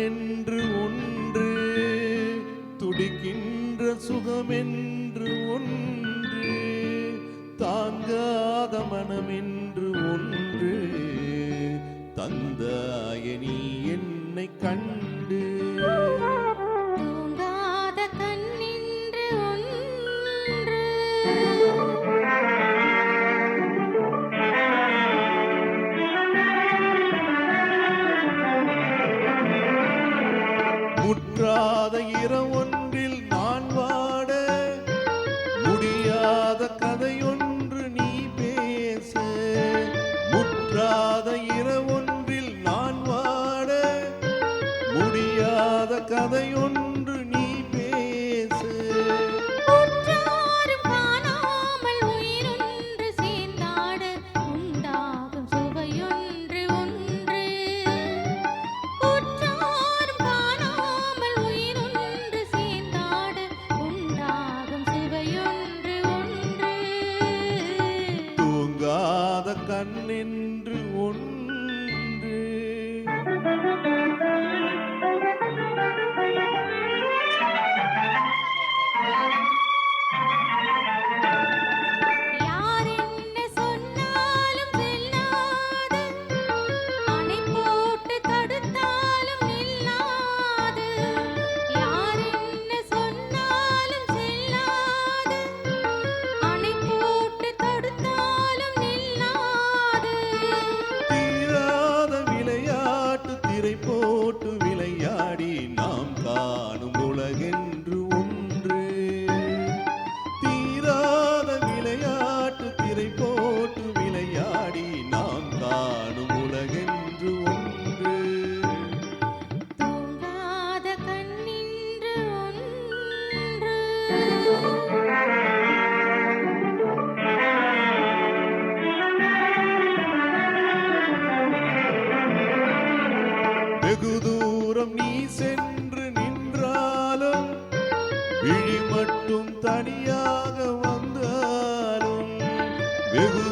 கண்ணென்று ஒன்று, துடிக்கின்ற சுகமென்று ஒன்று, தாங்காத மனமென்று ஒன்று, தந்தாய நீ என்னை கண்டு. தூங்காத கண்ணென்று ஒன்று, முற்றாத இரவொன்றில் நான் வாட, முடியாத கதையொன்று நீ பேச. முற்றாத இரவொன்றில் நான் வாட, முடியாத கதையொன்று நீ பேச. உற்றாரும் காணாமல் உயிரொன்று சேர்ந்தாட, உண்டாகும் சுவையொன்று ஒன்று. உற்றாரும் காணாமல் உயிரொன்று சேர்ந்தாட, உண்டாகும் சுவையொன்று ஒன்று. தூங்காத கண்ணென்று ஒன்று. யார் என்ன சொன்னாலும் செல்லாது, அணை போட்டு தடுத்தாலும் நில்லாது. யார் என்ன சொன்னாலும் செல்லாது, அணை போட்டு தடுத்தாலும் நில்லாது. தீராத விளையாட்டு திரை போட்டு விளையாடி நாம் காணும் உலகென்று ஒன்று. தீராத விளையாட்டு திரை போட்டு விளையாடி நாம் காணும் உலகென்று ஒன்று. தூங்காத கண்ணென்று ஒன்று. வெகு தூரம் நீ சென்று நின்றாலும், விழி மட்டும் தனியாக வந்தாலும், வெகு